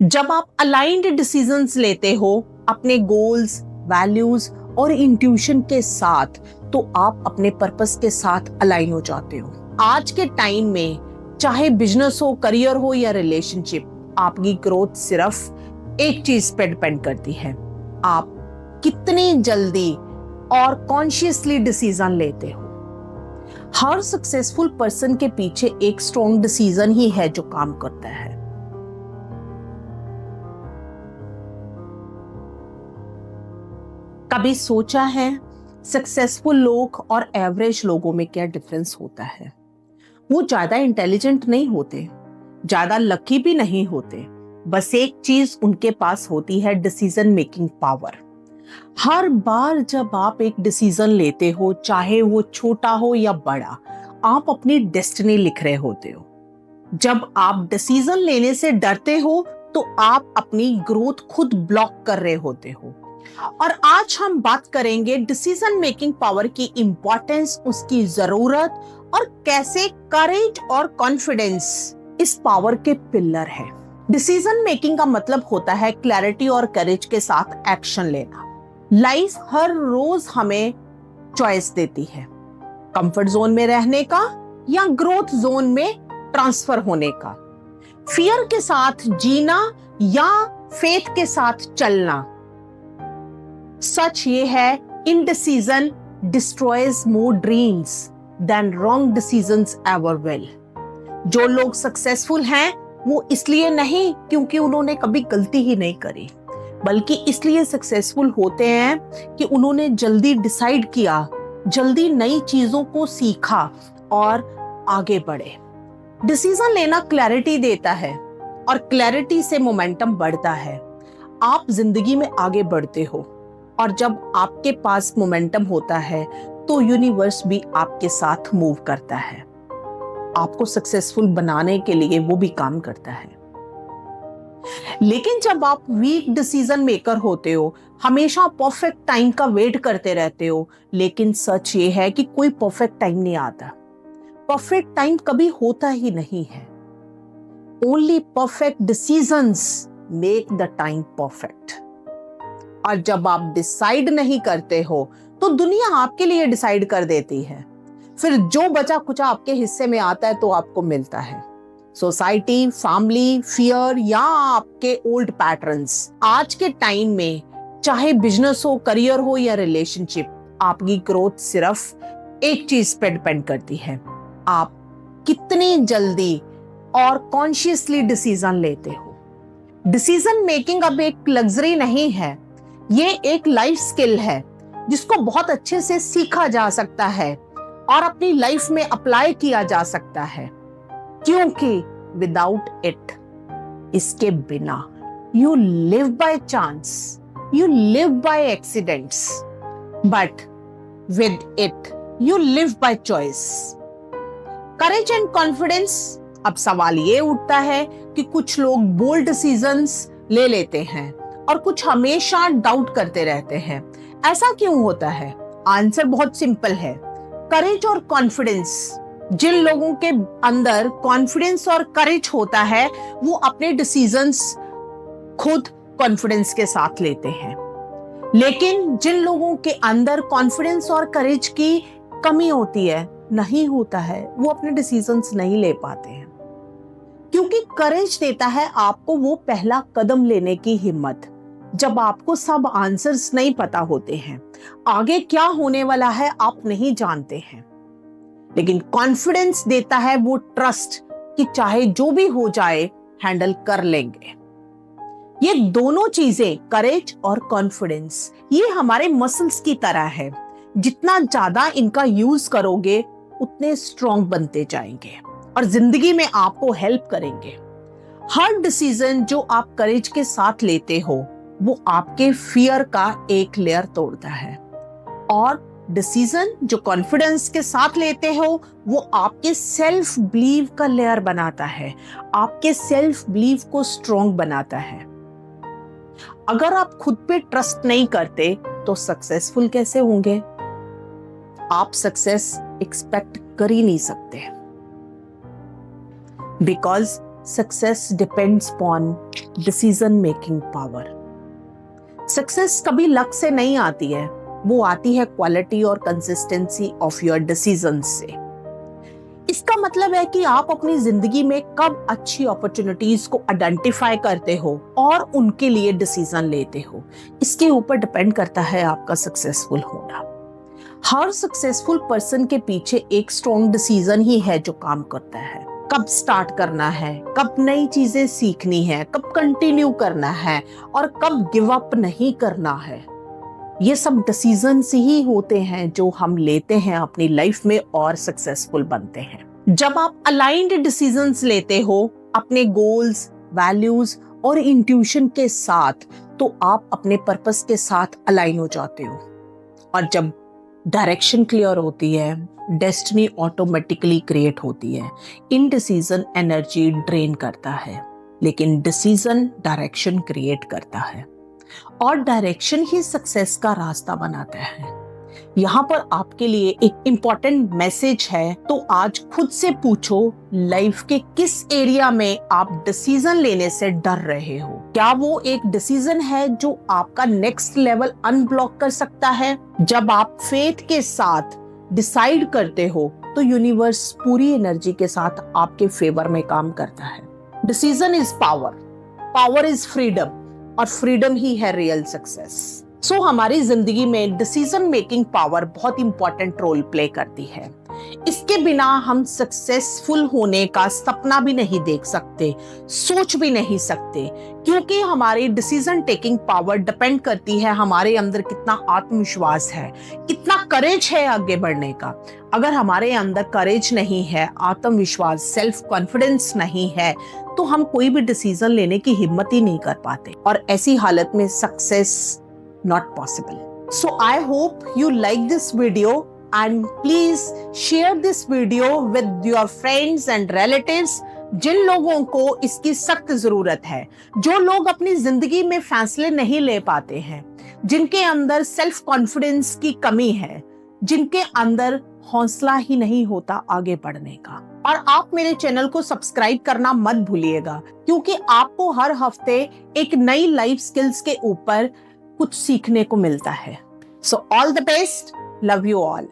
जब आप aligned decisions लेते हो अपने गोल्स, वैल्यूज और इंट्यूशन के साथ, तो आप अपने पर्पस के साथ अलाइन हो जाते हो। आज के टाइम में चाहे बिजनेस हो, करियर हो या रिलेशनशिप, आपकी ग्रोथ सिर्फ एक चीज पे डिपेंड करती है, आप कितनी जल्दी और कॉन्शियसली डिसीजन लेते हो। हर सक्सेसफुल पर्सन के पीछे एक स्ट्रॉन्ग डिसीजन ही है जो काम करता है। कभी सोचा है सक्सेसफुल लोग और एवरेज लोगों में क्या डिफरेंस होता है? वो ज्यादा इंटेलिजेंट नहीं होते, ज्यादा लकी भी नहीं होते, बस एक चीज उनके पास होती है, डिसीजन मेकिंग पावर। हर बार जब आप एक डिसीजन लेते हो, चाहे वो छोटा हो या बड़ा, आप अपनी डेस्टिनी लिख रहे होते हो। जब आप डिसीजन लेने से डरते हो तो आप अपनी ग्रोथ खुद ब्लॉक कर रहे होते हो। और आज हम बात करेंगे डिसीजन मेकिंग पावर की इंपॉर्टेंस, उसकी जरूरत और कैसे करेज और कॉन्फिडेंस इस पावर के पिलर है। डिसीजन मेकिंग का मतलब होता है क्लैरिटी और करेज के साथ एक्शन लेना। लाइफ हर रोज हमें चॉइस देती है, कंफर्ट जोन में रहने का या ग्रोथ जोन में ट्रांसफर होने का, फियर के साथ जीना या फेथ के साथ चलना। सच ये है, indecision destroys more dreams than wrong decisions ever will. जो लोग सक्सेसफुल हैं वो इसलिए नहीं क्योंकि उन्होंने कभी गलती ही नहीं करी, बल्कि इसलिए सक्सेसफुल होते हैं कि उन्होंने जल्दी डिसाइड किया, जल्दी नई चीजों को सीखा और आगे बढ़े। डिसीजन लेना क्लैरिटी देता है और क्लैरिटी से मोमेंटम बढ़ता है। आप जिंदगी में आगे बढ़ते हो और जब आपके पास मोमेंटम होता है तो यूनिवर्स भी आपके साथ मूव करता है, आपको सक्सेसफुल बनाने के लिए वो भी काम करता है। लेकिन जब आप वीक डिसीजन मेकर होते हो, हमेशा परफेक्ट टाइम का वेट करते रहते हो, लेकिन सच ये है कि कोई परफेक्ट टाइम नहीं आता। परफेक्ट टाइम कभी होता ही नहीं है। Only perfect decisions make the time perfect. और जब आप डिसाइड नहीं करते हो तो दुनिया आपके लिए डिसाइड कर देती है। फिर जो बचा कुचा आपके हिस्से में आता है तो आपको मिलता है, सोसाइटी, फैमिली, फियर या आपके ओल्ड पैटर्न्स। आज के टाइम में चाहे बिजनेस हो, करियर हो या रिलेशनशिप, आपकी ग्रोथ सिर्फ एक चीज पे डिपेंड करती है, आप कितनी जल्दी और कॉन्शियसली डिसीजन लेते हो। डिसीजन मेकिंग अब एक लग्जरी नहीं है, ये एक लाइफ स्किल है जिसको बहुत अच्छे से सीखा जा सकता है और अपनी लाइफ में अप्लाई किया जा सकता है, क्योंकि विदाउट इट, इसके बिना, you live by chance, you live by accidents, but with it you live by choice. Courage and confidence. अब सवाल ये उठता है कि कुछ लोग बोल्ड डिसीजंस ले लेते हैं और कुछ हमेशा डाउट करते रहते हैं। ऐसा क्यों होता है? आंसर बहुत सिंपल है, करेज और कॉन्फिडेंस। जिन लोगों के अंदर कॉन्फिडेंस और करेज होता है वो अपने डिसीजंस खुद कॉन्फिडेंस के साथ लेते हैं। लेकिन जिन लोगों के अंदर कॉन्फिडेंस और करेज की कमी होती है, नहीं होता है, वो अपने डिसीजंस नहीं ले पाते हैं। क्योंकि करेज देता है आपको वो पहला कदम लेने की हिम्मत, जब आपको सब आंसर्स नहीं पता होते हैं, आगे क्या होने वाला है आप नहीं जानते हैं। लेकिन कॉन्फिडेंस देता है वो ट्रस्ट कि चाहे जो भी हो जाए हैंडल कर लेंगे। ये दोनों चीजें, करेज और कॉन्फिडेंस, ये हमारे मसल्स की तरह है। जितना ज्यादा इनका यूज करोगे उतने स्ट्रॉन्ग बनते जाएंगे और जिंदगी में आपको हेल्प करेंगे। हर डिसीजन जो आप करेज के साथ लेते हो वो आपके फियर का एक लेयर तोड़ता है, और डिसीजन जो कॉन्फिडेंस के साथ लेते हो वो आपके सेल्फ बिलीव का लेयर बनाता है, आपके सेल्फ बिलीव को स्ट्रॉन्ग बनाता है। अगर आप खुद पे ट्रस्ट नहीं करते तो सक्सेसफुल कैसे होंगे? आप सक्सेस एक्सपेक्ट कर ही नहीं सकते, because success depends upon decision making power. Success कभी लक से नहीं आती है, वो आती है क्वालिटी और कंसिस्टेंसी ऑफ योर डिसीजन से। इसका मतलब है कि आप अपनी जिंदगी में कब अच्छी अपॉर्चुनिटीज को आइडेंटिफाई करते हो और उनके लिए डिसीजन लेते हो, इसके ऊपर डिपेंड करता है आपका सक्सेसफुल होना। हर सक्सेसफुल पर्सन के पीछे एक स्ट्रॉन्ग डिसीजन ही है जो काम करता है। कब स्टार्ट करना है, कब नई चीजें सीखनी है, कब कंटिन्यू करना है और कब गिव अप नहीं करना है। ये सब डिसीजंस ही होते हैं जो हम लेते हैं अपनी लाइफ में और सक्सेसफुल बनते हैं। जब आप अलाइंड डिसीजंस लेते हो अपने गोल्स, वैल्यूज और इंट्यूशन के साथ, तो आप अपने पर्पस के साथ अलाइन हो जाते हो। और जब डायरेक्शन क्लियर होती है, डेस्टिनी ऑटोमेटिकली क्रिएट होती है। इनडिसीजन एनर्जी ड्रेन करता है, लेकिन डिसीजन डायरेक्शन क्रिएट करता है और डायरेक्शन ही सक्सेस का रास्ता बनाता है। यहाँ पर आपके लिए एक इम्पॉर्टेंट मैसेज है, तो आज खुद से पूछो, लाइफ के किस एरिया में आप डिसीजन लेने से डर रहे हो? क्या वो एक डिसीजन है जो आपका नेक्स्ट लेवल अनब्लॉक कर सकता है? जब आप फेथ के साथ डिसाइड करते हो तो यूनिवर्स पूरी एनर्जी के साथ आपके फेवर में काम करता है। Decision is power, power is freedom और फ्रीडम ही है रियल सक्सेस। सो हमारी जिंदगी में डिसीजन मेकिंग पावर बहुत इंपॉर्टेंट रोल प्ले करती है। इसके बिना हम सक्सेसफुल होने का सपना भी नहीं देख सकते, सोच भी नहीं सकते, क्योंकि हमारी डिसीजन टेकिंग पावर डिपेंड करती है हमारे अंदर कितना आत्मविश्वास है, कितना करेज है आगे बढ़ने का। अगर हमारे अंदर करेज नहीं है, आत्मविश्वास, सेल्फ कॉन्फिडेंस नहीं है, तो हम कोई भी डिसीजन लेने की हिम्मत ही नहीं कर पाते और ऐसी हालत में success not possible. So I hope you like this video and please share this video with your friends and relatives जिन लोगों को इसकी सख्त जरूरत है, जो लोग अपनी जिंदगी में फैसले नहीं ले पाते हैं, जिनके अंदर सेल्फ कॉन्फिडेंस की कमी है, जिनके अंदर हौसला ही नहीं होता आगे बढ़ने का। और आप मेरे चैनल को सब्सक्राइब करना मत भूलिएगा, क्योंकि आपको हर हफ्ते एक नई लाइफ स्किल्स के ऊपर कुछ सीखने को मिलता है। So all the best, love you all.